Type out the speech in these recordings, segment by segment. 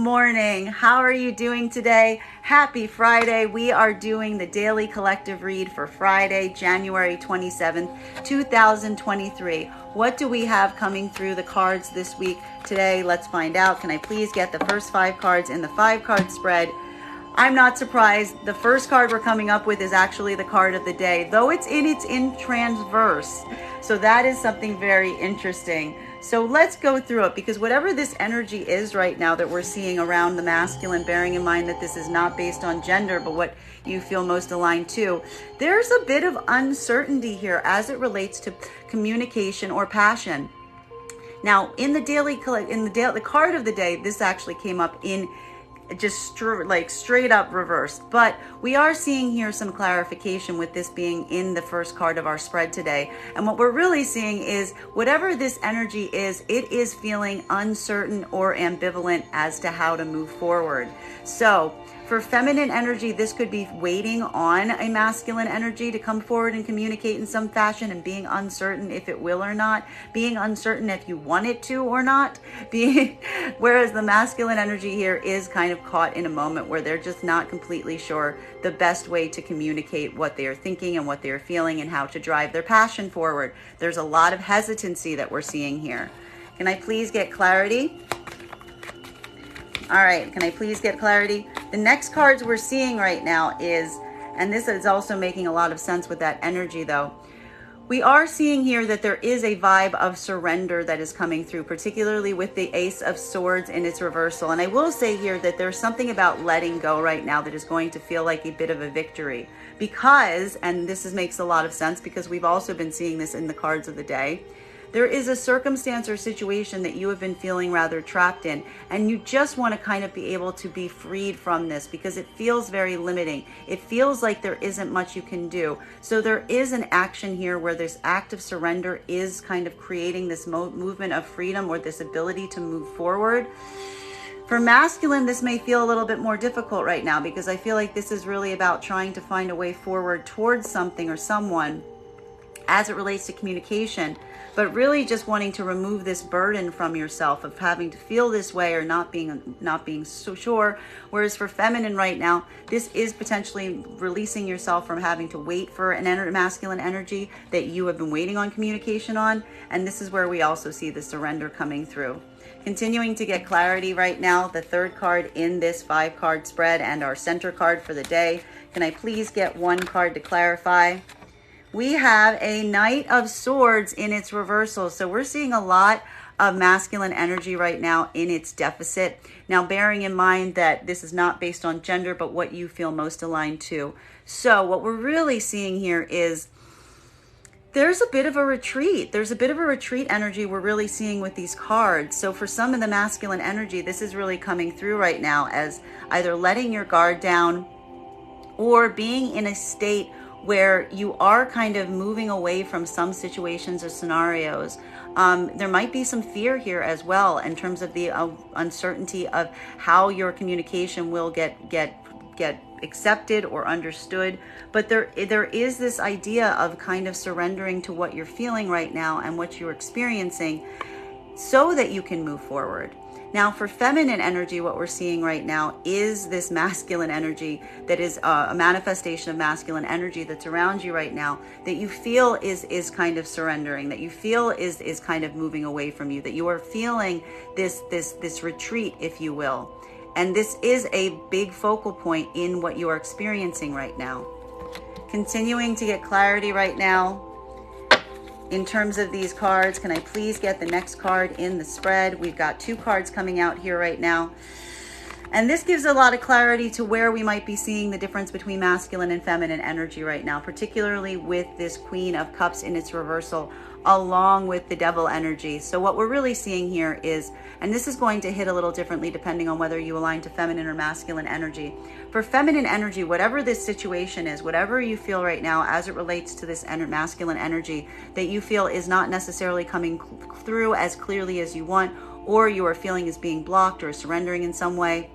morning. How are you doing today? Happy Friday. We are doing the daily collective read for Friday, January 27th, 2023. What do we have coming through the cards this week today? Let's find out. Can I please get the first 5 cards in the 5-card spread? I'm not surprised. The first card we're coming up with is actually the card of the day, though it's in transverse. So that is something very interesting. So let's go through it, because whatever this energy is right now that we're seeing around the masculine, bearing in mind that this is not based on gender, but what you feel most aligned to, there's a bit of uncertainty here as it relates to communication or passion. Now, in the card of the day, this actually came up in just straight up reversed, but we are seeing here some clarification with this being in the first card of our spread today. And what we're really seeing is whatever this energy is, it is feeling uncertain or ambivalent as to how to move forward. So for feminine energy, this could be waiting on a masculine energy to come forward and communicate in some fashion and being uncertain if it will or not, being uncertain if you want it to or not, whereas the masculine energy here is kind of caught in a moment where they're just not completely sure the best way to communicate what they are thinking and what they are feeling and how to drive their passion forward. There's a lot of hesitancy that we're seeing here. Can I please get clarity? All right, can I please get clarity? The next cards we're seeing right now is, and this is also making a lot of sense with that energy though, we are seeing here that there is a vibe of surrender that is coming through, particularly with the Ace of Swords in its reversal. And I will say here that there's something about letting go right now that is going to feel like a bit of a victory, because, and makes a lot of sense because we've also been seeing this in the cards of the day, there is a circumstance or situation that you have been feeling rather trapped in, and you just want to kind of be able to be freed from this because it feels very limiting. It feels like there isn't much you can do. So there is an action here where this act of surrender is kind of creating this movement of freedom or this ability to move forward. For masculine, this may feel a little bit more difficult right now because I feel like this is really about trying to find a way forward towards something or someone as it relates to communication, but really just wanting to remove this burden from yourself of having to feel this way or not being so sure. Whereas for feminine right now, this is potentially releasing yourself from having to wait for an masculine energy that you have been waiting on communication on. And this is where we also see the surrender coming through. Continuing to get clarity right now, the third card in this 5-card spread and our center card for the day. Can I please get one card to clarify? We have a Knight of Swords in its reversal. So we're seeing a lot of masculine energy right now in its deficit. Now, bearing in mind that this is not based on gender, but what you feel most aligned to. So what we're really seeing here is there's a bit of a retreat. There's a bit of a retreat energy we're really seeing with these cards. So for some of the masculine energy, this is really coming through right now as either letting your guard down or being in a state where you are kind of moving away from some situations or scenarios. There might be some fear here as well in terms of the uncertainty of how your communication will get accepted or understood. But there is this idea of kind of surrendering to what you're feeling right now and what you're experiencing so that you can move forward. Now, for feminine energy, what we're seeing right now is this masculine energy that is a manifestation of masculine energy that's around you right now that you feel is kind of surrendering, that you feel is kind of moving away from you, that you are feeling this retreat, if you will. And this is a big focal point in what you are experiencing right now. Continuing to get clarity right now. In terms of these cards, can I please get the next card in the spread? We've got 2 cards coming out here right now. And this gives a lot of clarity to where we might be seeing the difference between masculine and feminine energy right now, particularly with this Queen of Cups in its reversal, along with the Devil energy. So what we're really seeing here is, and this is going to hit a little differently depending on whether you align to feminine or masculine energy. For feminine energy, whatever this situation is, whatever you feel right now as it relates to this masculine energy that you feel is not necessarily coming through as clearly as you want, or you are feeling is being blocked or surrendering in some way,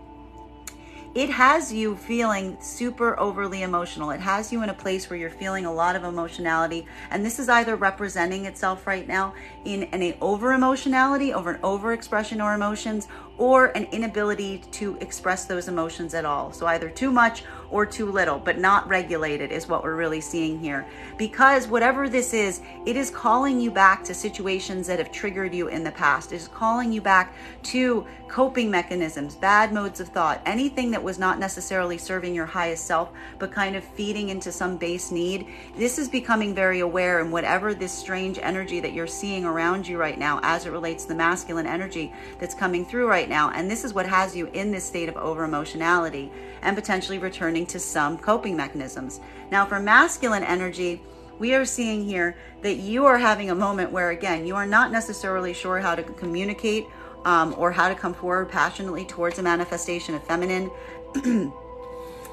it has you feeling super overly emotional. It has you in a place where you're feeling a lot of emotionality. And this is either representing itself right now in an over emotionality, over an over expression or emotions, or an inability to express those emotions at all. So either too much or too little, but not regulated is what we're really seeing here. Because whatever this is, it is calling you back to situations that have triggered you in the past. It is calling you back to coping mechanisms, bad modes of thought, anything that was not necessarily serving your highest self, but kind of feeding into some base need. This is becoming very aware, and whatever this strange energy that you're seeing around you right now as it relates to the masculine energy that's coming through right now. And this is what has you in this state of over emotionality and potentially returning to some coping mechanisms. Now for masculine energy, we are seeing here that you are having a moment where, again, you are not necessarily sure how to communicate or how to come forward passionately towards a manifestation of feminine.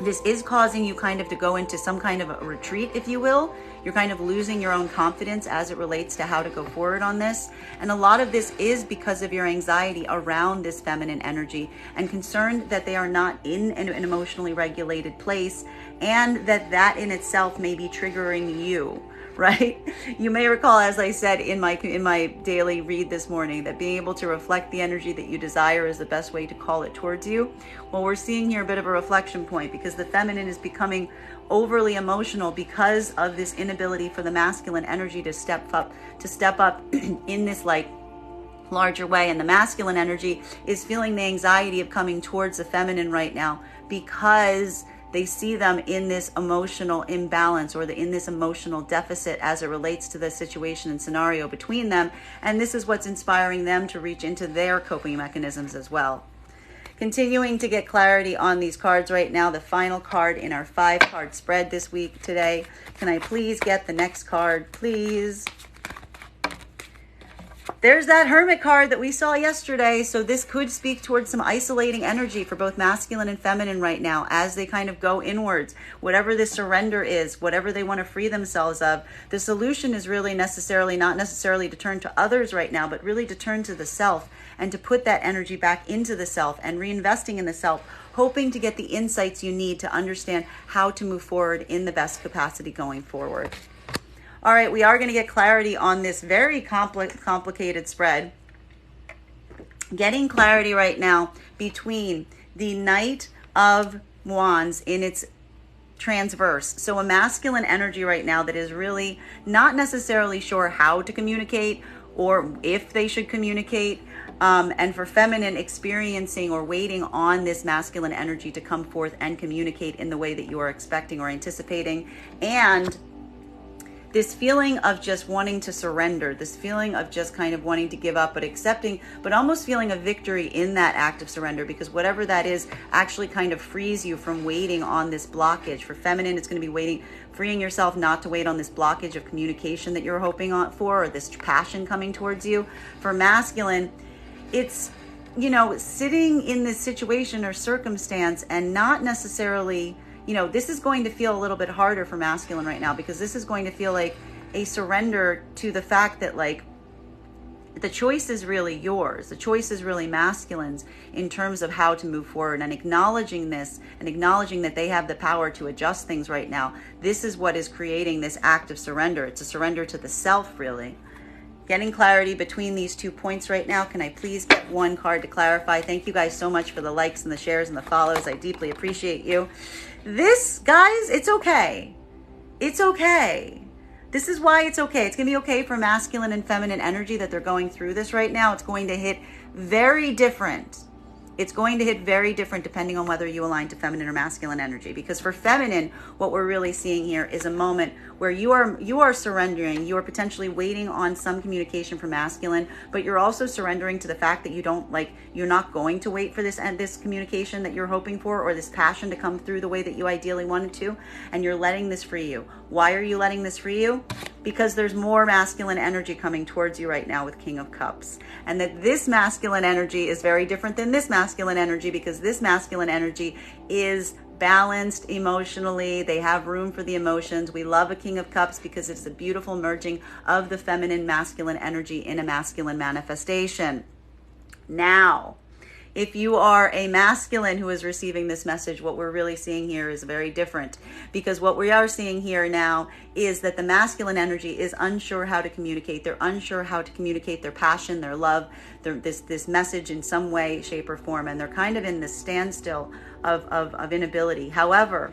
This is causing you kind of to go into some kind of a retreat, if you will. You're kind of losing your own confidence as it relates to how to go forward on this. And a lot of this is because of your anxiety around this feminine energy and concerned that they are not in an emotionally regulated place, and that in itself may be triggering you. Right? You may recall, as I said in my daily read this morning, that being able to reflect the energy that you desire is the best way to call it towards you. Well, we're seeing here a bit of a reflection point, because the feminine is becoming overly emotional because of this inability for the masculine energy to step up in this larger way. And the masculine energy is feeling the anxiety of coming towards the feminine right now, because they see them in this emotional imbalance, or in this emotional deficit as it relates to the situation and scenario between them. And this is what's inspiring them to reach into their coping mechanisms as well. Continuing to get clarity on these cards right now, the final card in our 5-card spread this week today. Can I please get the next card, please? There's that Hermit card that we saw yesterday. So this could speak towards some isolating energy for both masculine and feminine right now as they kind of go inwards. Whatever this surrender is, whatever they want to free themselves of, the solution is really not necessarily to turn to others right now, but really to turn to the self and to put that energy back into the self and reinvesting in the self, hoping to get the insights you need to understand how to move forward in the best capacity going forward. All right, we are going to get clarity on this very complicated spread. Getting clarity right now between the Knight of Wands in its transverse. So a masculine energy right now that is really not necessarily sure how to communicate or if they should communicate. And for feminine, experiencing or waiting on this masculine energy to come forth and communicate in the way that you are expecting or anticipating. And this feeling of just wanting to surrender, this feeling of just kind of wanting to give up, but accepting, but almost feeling a victory in that act of surrender, because whatever that is actually kind of frees you from waiting on this blockage. For feminine, it's going to be freeing yourself not to wait on this blockage of communication that you're hoping for, or this passion coming towards you. For masculine, it's, sitting in this situation or circumstance and not necessarily, this is going to feel a little bit harder for masculine right now, because this is going to feel like a surrender to the fact that the choice is really yours. The choice is really masculine's in terms of how to move forward, and acknowledging this and acknowledging that they have the power to adjust things right now. This is what is creating this act of surrender. It's a surrender to the self, really. Getting clarity between these 2 points right now. Can I please get one card to clarify? Thank you guys so much for the likes and the shares and the follows. I deeply appreciate you. This, guys, it's okay. It's okay. This is why it's okay. It's going to be okay for masculine and feminine energy that they're going through this right now. It's going to hit very different. It's going to hit very different depending on whether you align to feminine or masculine energy. Because for feminine, what we're really seeing here is a moment where you are surrendering. You are potentially waiting on some communication from masculine, but you're also surrendering to the fact that you're not going to wait for this communication that you're hoping for, or this passion to come through the way that you ideally wanted to, and you're letting this free you. Why are you letting this free you? Because there's more masculine energy coming towards you right now with King of Cups. And that this masculine energy is very different than this masculine energy, because this masculine energy is balanced emotionally. They have room for the emotions. We love a King of Cups because it's a beautiful merging of the feminine masculine energy in a masculine manifestation. Now, If you are a masculine who is receiving this message, what we're really seeing here is very different, because what we are seeing here now is that the masculine energy is unsure how to communicate. They're unsure how to communicate their passion, their love, this message in some way, shape, or form, and they're kind of in this standstill of inability. However,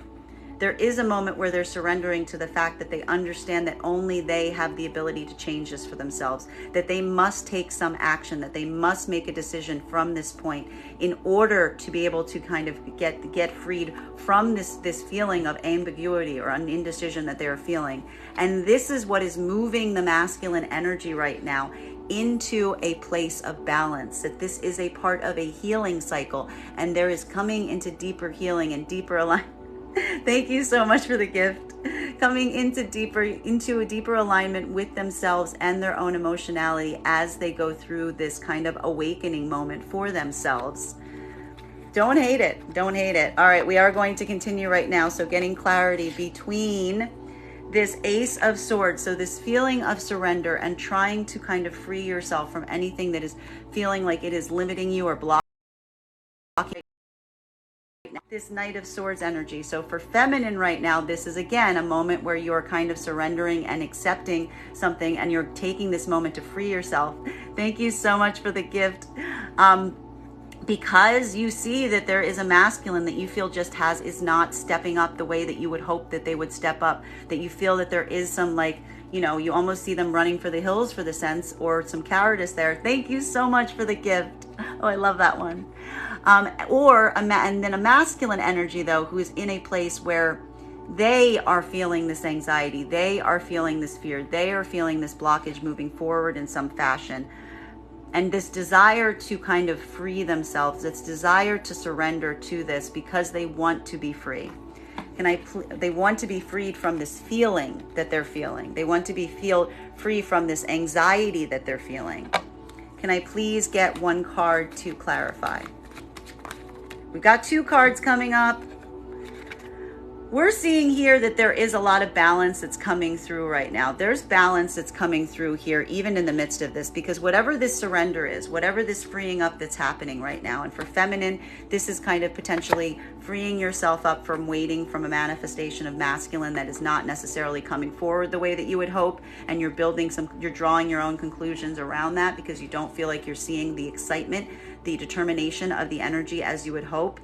there is a moment where they're surrendering to the fact that they understand that only they have the ability to change this for themselves, that they must take some action, that they must make a decision from this point in order to be able to kind of get freed from this feeling of ambiguity or indecision that they're feeling. And this is what is moving the masculine energy right now into a place of balance, that this is a part of a healing cycle, and there is coming into deeper healing and deeper alignment. Thank you so much for the gift. Coming into a deeper alignment with themselves and their own emotionality as they go through this kind of awakening moment for themselves. Don't hate it. Don't hate it. All right, we are going to continue right now. So getting clarity between this Ace of Swords, so this feeling of surrender and trying to kind of free yourself from anything that is feeling like it is limiting you or blocking. This Knight of Swords energy. So for feminine right now, this is again a moment where you're kind of surrendering and accepting something, and you're taking this moment to free yourself. Thank you so much for the gift. Because you see that there is a masculine that you feel just is not stepping up the way that you would hope that they would step up, that you feel that there is some, like, you know, you almost see them running for the hills for the sense, or some cowardice there. Thank you so much for the gift. Oh, I love that one. And then a masculine energy, though, who is in a place where they are feeling this anxiety, they are feeling this fear, they are feeling this blockage moving forward in some fashion, and this desire to kind of free themselves, this desire to surrender to this because they want to be free. They want to be freed from this feeling that they're feeling. They want to be free from this anxiety that they're feeling. Can I please get one card to clarify? We've got two cards coming up. We're seeing here that there is a lot of balance that's coming through right now. There's balance that's coming through here, even in the midst of this, because whatever this surrender is, whatever this freeing up that's happening right now, and for feminine, this is kind of potentially freeing yourself up from waiting from a manifestation of masculine that is not necessarily coming forward the way that you would hope, and you're drawing your own conclusions around that because you don't feel like you're seeing the excitement, the determination of the energy as you would hope.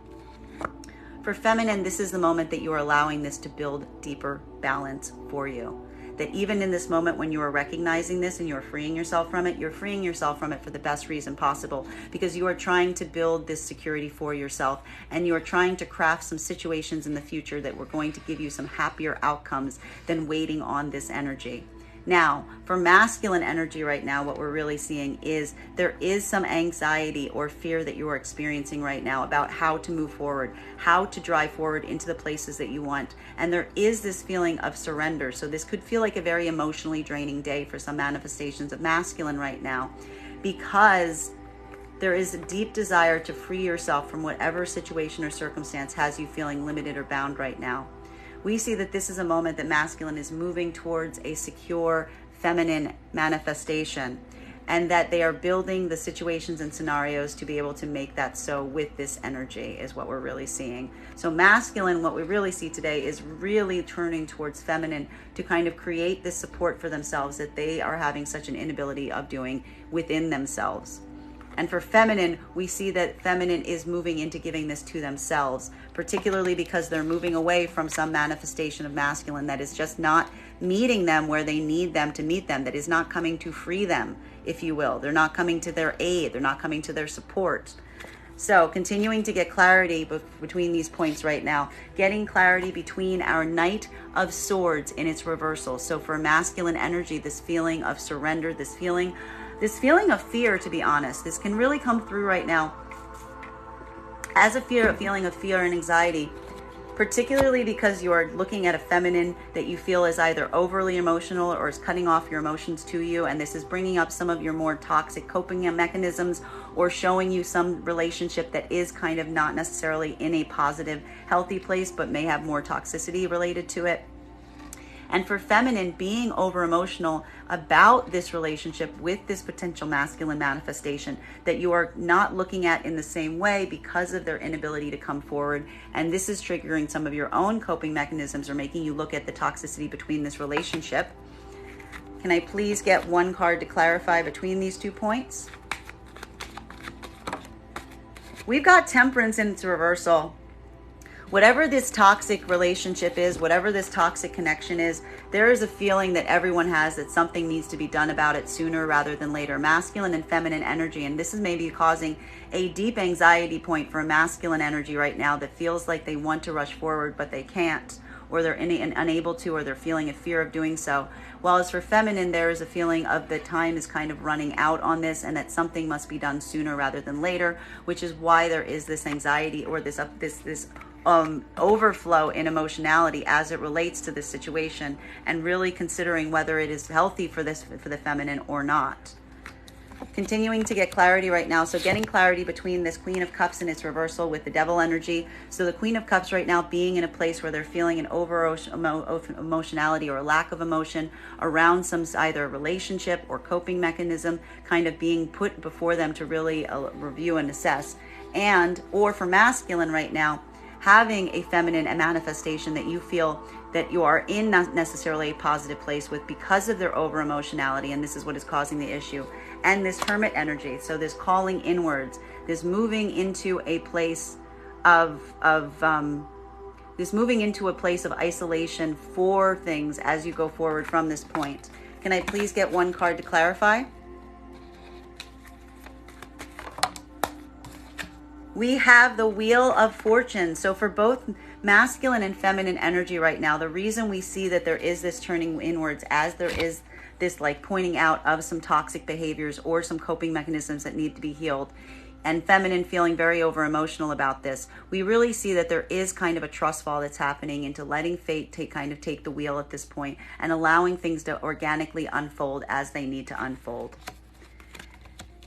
For feminine, this is the moment that you are allowing this to build deeper balance for you. That even in this moment when you are recognizing this and you are freeing yourself from it, you're freeing yourself from it for the best reason possible, because you are trying to build this security for yourself, and you are trying to craft some situations in the future that were going to give you some happier outcomes than waiting on this energy. Now, for masculine energy right now, what we're really seeing is there is some anxiety or fear that you are experiencing right now about how to move forward, how to drive forward into the places that you want. And there is this feeling of surrender. So this could feel like a very emotionally draining day for some manifestations of masculine right now, because there is a deep desire to free yourself from whatever situation or circumstance has you feeling limited or bound right now. We see that this is a moment that masculine is moving towards a secure feminine manifestation, and that they are building the situations and scenarios to be able to make that so with this energy is what we're really seeing. So masculine, what we really see today, is really turning towards feminine to kind of create this support for themselves that they are having such an inability of doing within themselves. And for feminine, we see that feminine is moving into giving this to themselves, particularly because they're moving away from some manifestation of masculine that is just not meeting them where they need them to meet them, that is not coming to free them, if you will. They're not coming to their aid. They're not coming to their support. So continuing to get clarity between these points right now, getting clarity between our Knight of Swords in its reversal. So for masculine energy, this feeling of surrender, this feeling of fear, to be honest, this can really come through right now as a feeling of fear and anxiety, particularly because you are looking at a feminine that you feel is either overly emotional or is cutting off your emotions to you. And this is bringing up some of your more toxic coping mechanisms, or showing you some relationship that is kind of not necessarily in a positive, healthy place, but may have more toxicity related to it. And for feminine, being over emotional about this relationship with this potential masculine manifestation that you are not looking at in the same way because of their inability to come forward. And this is triggering some of your own coping mechanisms or making you look at the toxicity between this relationship. Can I please get one card to clarify between these 2 points? We've got Temperance in its reversal. Whatever this toxic relationship is, whatever this toxic connection is, there is a feeling that everyone has that something needs to be done about it sooner rather than later. Masculine and feminine energy. And this is maybe causing a deep anxiety point for a masculine energy right now that feels like they want to rush forward, but they can't, or they're unable to, or they're feeling a fear of doing so. While as for feminine, there is a feeling of the time is kind of running out on this and that something must be done sooner rather than later, which is why there is this anxiety or this overflow in emotionality as it relates to this situation, and really considering whether it is healthy for the feminine or not. Continuing to get clarity right now. So getting clarity between this Queen of Cups and its reversal with the Devil energy. So the Queen of Cups right now being in a place where they're feeling an emotionality or a lack of emotion around some either relationship or coping mechanism kind of being put before them to really review and assess. And or for masculine right now, having a feminine manifestation that you feel that you are in not necessarily a positive place with because of their over emotionality, and this is what is causing the issue. And this Hermit energy, so this calling inwards, this moving into a place of isolation for things as you go forward from this point. Can I please get one card to clarify? We have the Wheel of Fortune. So for both masculine and feminine energy right now, the reason we see that there is this turning inwards as there is this like pointing out of some toxic behaviors or some coping mechanisms that need to be healed, and feminine feeling very over emotional about this, we really see that there is kind of a trust fall that's happening into letting fate take the wheel at this point and allowing things to organically unfold as they need to unfold.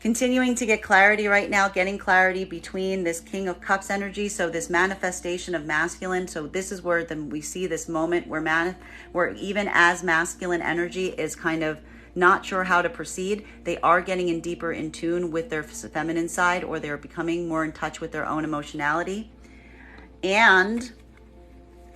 Continuing to get clarity right now, getting clarity between this King of Cups energy, so this manifestation of masculine. So this is where we see this moment where even as masculine energy is kind of not sure how to proceed, they are getting deeper in tune with their feminine side, or they're becoming more in touch with their own emotionality. And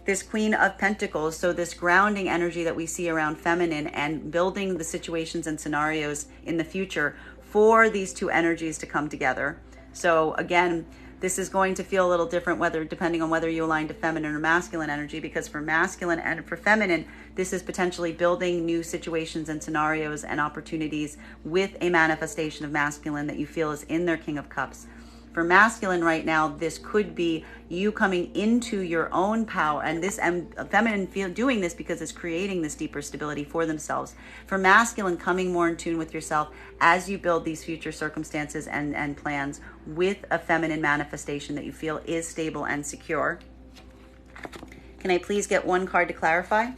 this Queen of Pentacles, so this grounding energy that we see around feminine and building the situations and scenarios in the future for these two energies to come together. So again, this is going to feel a little different depending on whether you align to feminine or masculine energy, because for masculine and for feminine, this is potentially building new situations and scenarios and opportunities with a manifestation of masculine that you feel is in their King of Cups. For masculine right now, this could be you coming into your own power, and feminine doing this because it's creating this deeper stability for themselves. For masculine, coming more in tune with yourself as you build these future circumstances and plans with a feminine manifestation that you feel is stable and secure. Can I please get one card to clarify?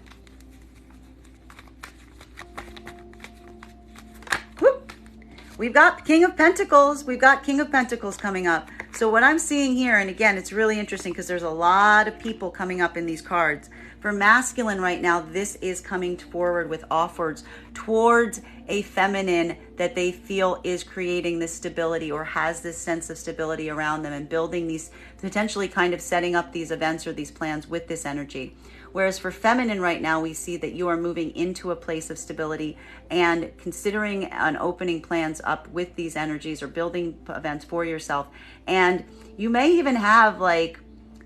We've got King of Pentacles. We've got King of Pentacles coming up. So what I'm seeing here, and again, it's really interesting because there's a lot of people coming up in these cards. For masculine right now, this is coming forward with offers towards a feminine that they feel is creating this stability or has this sense of stability around them and building these, potentially kind of setting up these events or these plans with this energy. Whereas for feminine right now, we see that you are moving into a place of stability and considering and opening plans up with these energies or building events for yourself. And you may even have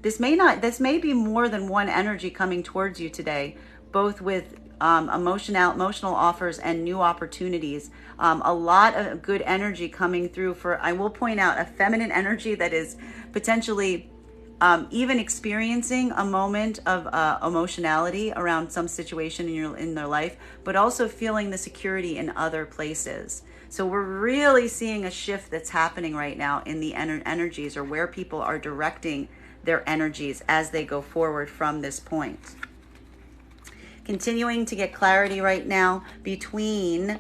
this may be more than one energy coming towards you today, both with emotional offers and new opportunities. A lot of good energy coming through for, I will point out, a feminine energy that is potentially even experiencing a moment of emotionality around some situation in their life, but also feeling the security in other places. So we're really seeing a shift that's happening right now in the energies, or where people are directing their energies as they go forward from this point. Continuing to get clarity right now between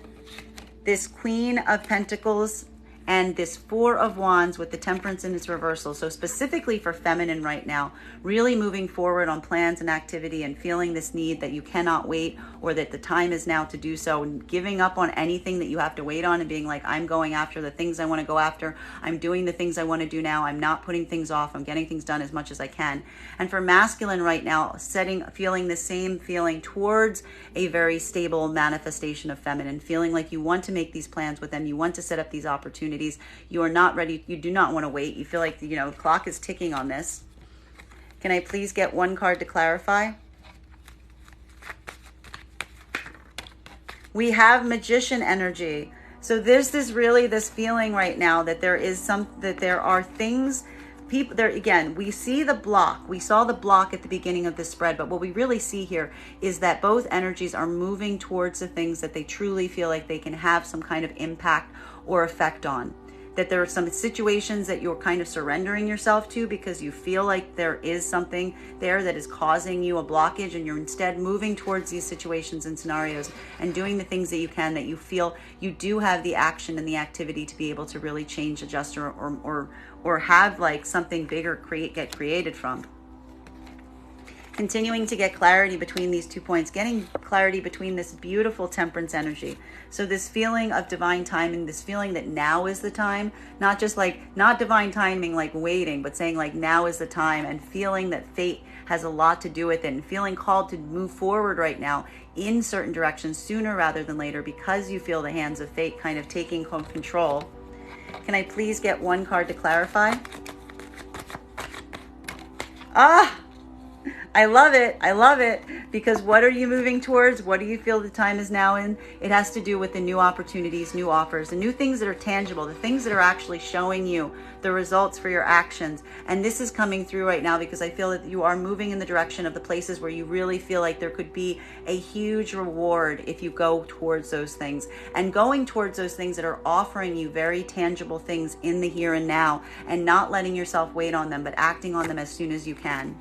this Queen of Pentacles and this Four of Wands with the Temperance in its reversal. So specifically for feminine right now, really moving forward on plans and activity and feeling this need that you cannot wait, or that the time is now to do so, and giving up on anything that you have to wait on and being like, I'm going after the things I want to go after. I'm doing the things I want to do now. I'm not putting things off. I'm getting things done as much as I can. And for masculine right now, feeling the same feeling towards a very stable manifestation of feminine, feeling like you want to make these plans with them. You want to set up these opportunities. You are not ready. You do not want to wait. You feel like, the clock is ticking on this. Can I please get one card to clarify? We have Magician energy. So there's this feeling right now that there are things, people there. Again, we see the block. We saw the block at the beginning of the spread, but what we really see here is that both energies are moving towards the things that they truly feel like they can have some kind of impact or effect on. That there are some situations that you're kind of surrendering yourself to because you feel like there is something there that is causing you a blockage, and you're instead moving towards these situations and scenarios and doing the things that you can, that you feel you do have the action and the activity to be able to really change, adjust, or have like something bigger get created from. Continuing to get clarity between these 2 points, getting clarity between this beautiful Temperance energy. So this feeling of divine timing, this feeling that now is the time, not divine timing like waiting, but saying like now is the time, and feeling that fate has a lot to do with it, and feeling called to move forward right now in certain directions sooner rather than later, because you feel the hands of fate kind of taking control. Can I please get one card to clarify? I love it. I love it. Because what are you moving towards? What do you feel the time is now in? It has to do with the new opportunities, new offers, the new things that are tangible, the things that are actually showing you the results for your actions. And this is coming through right now because I feel that you are moving in the direction of the places where you really feel like there could be a huge reward if you go towards those things. And going towards those things that are offering you very tangible things in the here and now, and not letting yourself wait on them, but acting on them as soon as you can.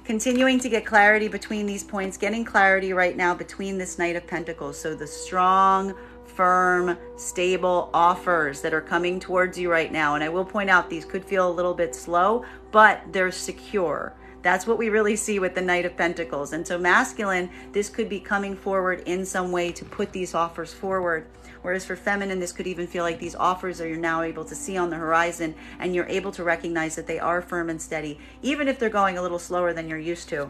Continuing to get clarity between these points, getting clarity right now between this Knight of Pentacles. So the strong, firm, stable offers that are coming towards you right now. And I will point out, these could feel a little bit slow, but they're secure. That's what we really see with the Knight of Pentacles. And so masculine, this could be coming forward in some way to put these offers forward. Whereas for feminine, this could even feel like these offers are you're now able to see on the horizon, and you're able to recognize that they are firm and steady, even if they're going a little slower than you're used to.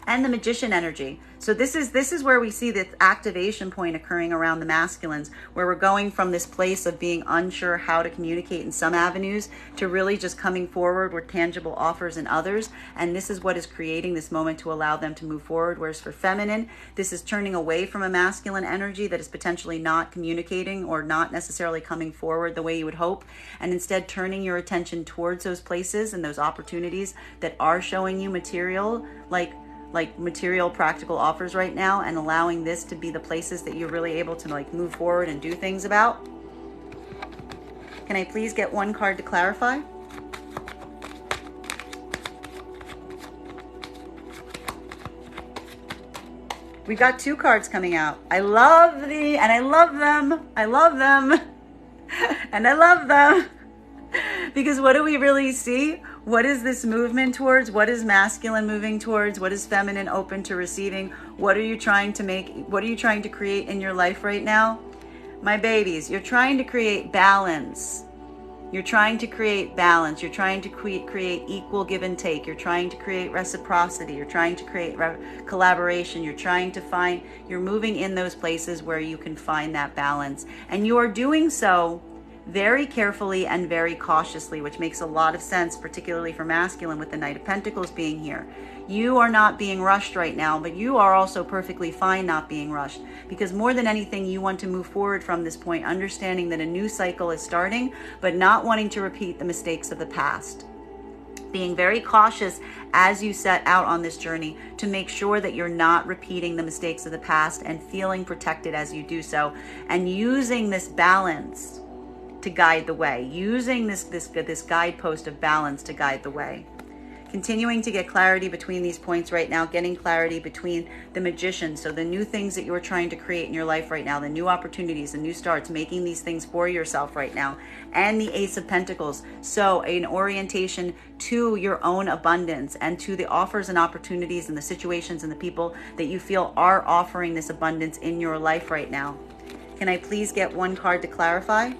And the Magician energy. So this is where we see this activation point occurring around the masculines, where we're going from this place of being unsure how to communicate in some avenues to really just coming forward with tangible offers in others. And this is what is creating this moment to allow them to move forward. Whereas for feminine, this is turning away from a masculine energy that is potentially not communicating or not necessarily coming forward the way you would hope, and instead turning your attention towards those places and those opportunities that are showing you material, like material practical offers right now, and allowing this to be the places that you're really able to like move forward and do things about. Can I please get one card to clarify? We've got 2 cards coming out. I love them. I love them. And I love them. Because what do we really see? What is this movement towards? What is masculine moving towards? What is feminine open to receiving? What are you trying to make? What are you trying to create in your life right now? My babies, you're trying to create balance. You're trying to create balance. You're trying to create equal give and take. You're trying to create reciprocity. You're trying to create collaboration. You're moving in those places where you can find that balance. And you are doing so very carefully and very cautiously, which makes a lot of sense, particularly for masculine with the Knight of Pentacles being here. You are not being rushed right now, but you are also perfectly fine not being rushed, because more than anything, you want to move forward from this point, understanding that a new cycle is starting, but not wanting to repeat the mistakes of the past. Being very cautious as you set out on this journey to make sure that you're not repeating the mistakes of the past, and feeling protected as you do so, and using this balance to guide the way, using this guidepost of balance to guide the way. continuing to get clarity between these points right now, getting clarity between the Magician. So the new things that you are trying to create in your life right now, the new opportunities, the new starts, making these things for yourself right now, and the Ace of Pentacles. So an orientation to your own abundance and to the offers and opportunities and the situations and the people that you feel are offering this abundance in your life right now. Can I please get one card to clarify?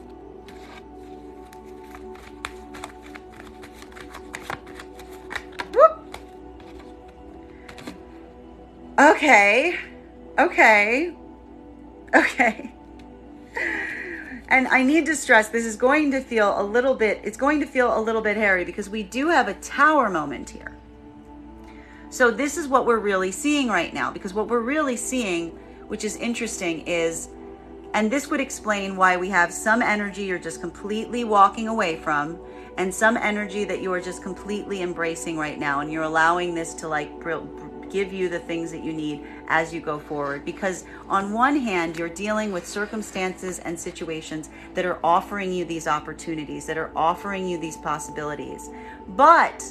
Okay. And I need to stress, this is going to feel a little bit, it's going to feel a little bit hairy because we do have a Tower moment here. So this is what we're really seeing right now, because what we're really seeing, which is interesting, is, and this would explain why we have some energy you're just completely walking away from, and some energy that you are just completely embracing right now, and you're allowing this to like give you the things that you need as you go forward. Because on one hand, you're dealing with circumstances and situations that are offering you these opportunities, that are offering you these possibilities. But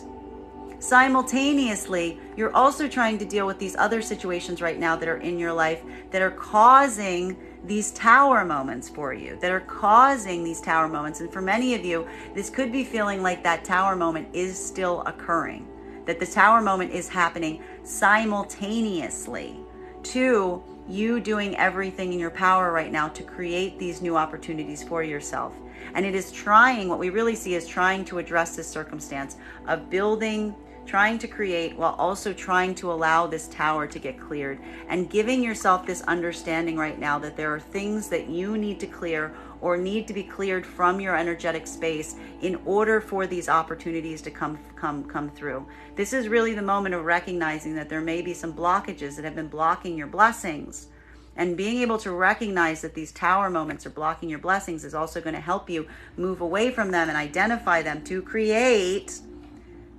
simultaneously, you're also trying to deal with these other situations right now that are in your life that are causing these Tower moments for you, that are causing these Tower moments. And for many of you, this could be feeling like that Tower moment is still occurring, that the Tower moment is happening simultaneously to you doing everything in your power right now to create these new opportunities for yourself. And it is trying, what we really see is trying to address this circumstance of building, trying to create, while also trying to allow this Tower to get cleared, and giving yourself this understanding right now that there are things that you need to clear or need to be cleared from your energetic space in order for these opportunities to come through. This is really the moment of recognizing that there may be some blockages that have been blocking your blessings. And being able to recognize that these Tower moments are blocking your blessings is also going to help you move away from them and identify them to create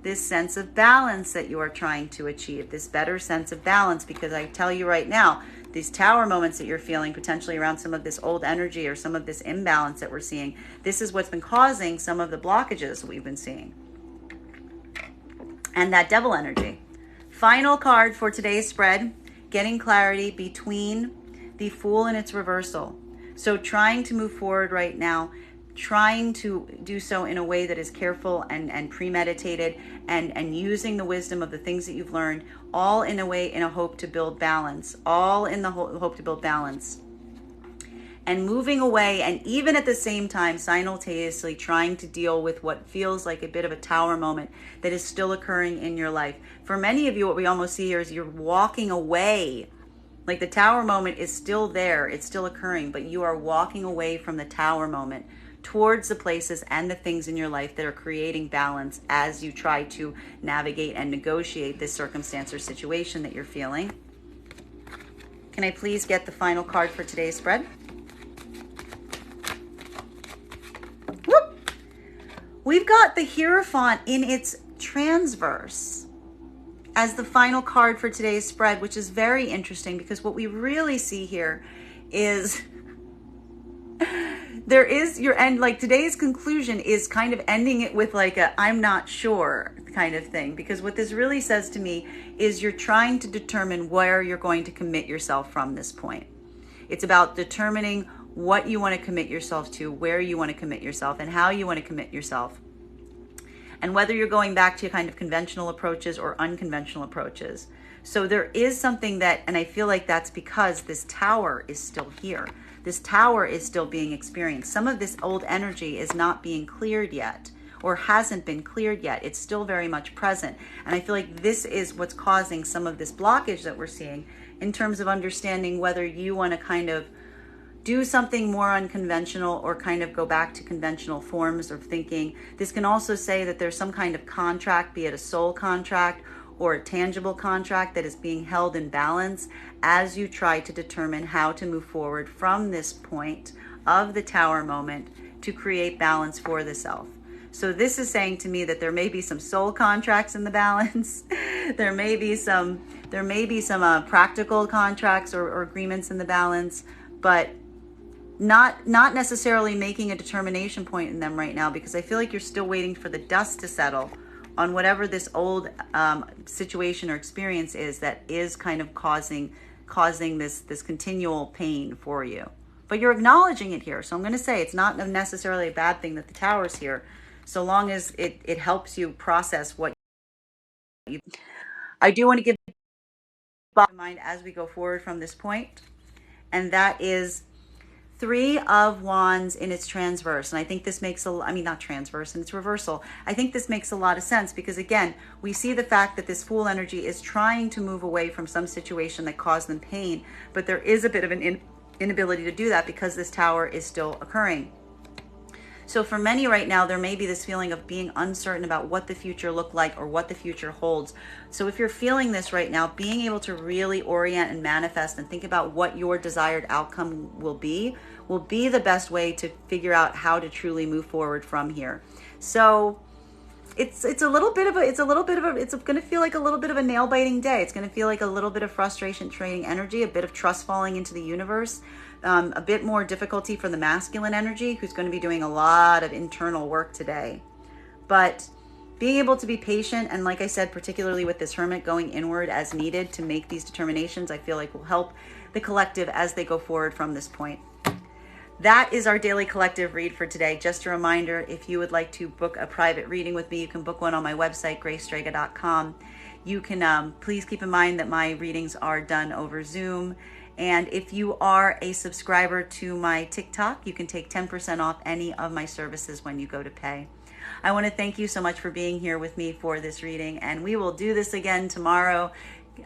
this sense of balance that you are trying to achieve, this better sense of balance. Because I tell you right now, these Tower moments that you're feeling potentially around some of this old energy or some of this imbalance that we're seeing, this is what's been causing some of the blockages we've been seeing. And that Devil energy. Final card for today's spread, getting clarity between the Fool and its reversal. So trying to move forward right now, trying to do so in a way that is careful and premeditated, and using the wisdom of the things that you've learned, all in a way, in a hope to build balance, all in the hope to build balance. And moving away, and even at the same time, simultaneously trying to deal with what feels like a bit of a Tower moment that is still occurring in your life. For many of you, what we almost see here is you're walking away. Like the Tower moment is still there, it's still occurring, but you are walking away from the Tower moment towards the places and the things in your life that are creating balance as you try to navigate and negotiate this circumstance or situation that you're feeling. Can I please get the final card for today's spread? Whoop! We've got the Hierophant in its transverse as the final card for today's spread, which is very interesting because what we really see here is there is your end, like today's conclusion is kind of ending it with like a I'm not sure kind of thing, because what this really says to me is you're trying to determine where you're going to commit yourself from this point. It's about determining what you want to commit yourself to, where you want to commit yourself, and how you want to commit yourself. And whether you're going back to kind of conventional approaches or unconventional approaches. So there is something that, and I feel like that's because this Tower is still here. This Tower is still being experienced. Some of this old energy is not being cleared yet, or hasn't been cleared yet. It's still very much present. And I feel like this is what's causing some of this blockage that we're seeing in terms of understanding whether you want to kind of do something more unconventional or kind of go back to conventional forms of thinking. This can also say that there's some kind of contract, be it a soul contract or a tangible contract, that is being held in balance as you try to determine how to move forward from this point of the Tower moment to create balance for the self. So this is saying to me that there may be some soul contracts in the balance. there may be some practical contracts or agreements in the balance, but not necessarily making a determination point in them right now, because I feel like you're still waiting for the dust to settle on whatever this old situation or experience is that is kind of causing this continual pain for you. But you're acknowledging it here. So I'm going to say it's not necessarily a bad thing that the Tower's here, so long as it helps you process what you. I do want to give in mind as we go forward from this point, and that is Three of Wands in its transverse. And I think this makes not transverse, in its reversal. I think this makes a lot of sense because, again, we see the fact that this Fool energy is trying to move away from some situation that caused them pain, but there is a bit of an inability to do that because this Tower is still occurring. So for many right now, there may be this feeling of being uncertain about what the future looked like or what the future holds. So if you're feeling this right now, being able to really orient and manifest and think about what your desired outcome will be the best way to figure out how to truly move forward from here. So it's going to feel like a little bit of a nail biting day. It's going to feel like a little bit of frustration trading energy, a bit of trust falling into the universe, a bit more difficulty for the masculine energy, who's going to be doing a lot of internal work today. But being able to be patient, and like I said, particularly with this Hermit, going inward as needed to make these determinations, I feel like will help the collective as they go forward from this point. That is our daily collective read for today. Just a reminder, if you would like to book a private reading with me, you can book one on my website, gracestrega.com. You can please keep in mind that my readings are done over Zoom. And if you are a subscriber to my TikTok, you can take 10% off any of my services when you go to pay. I want to thank you so much for being here with me for this reading, and we will do this again tomorrow.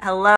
Hello.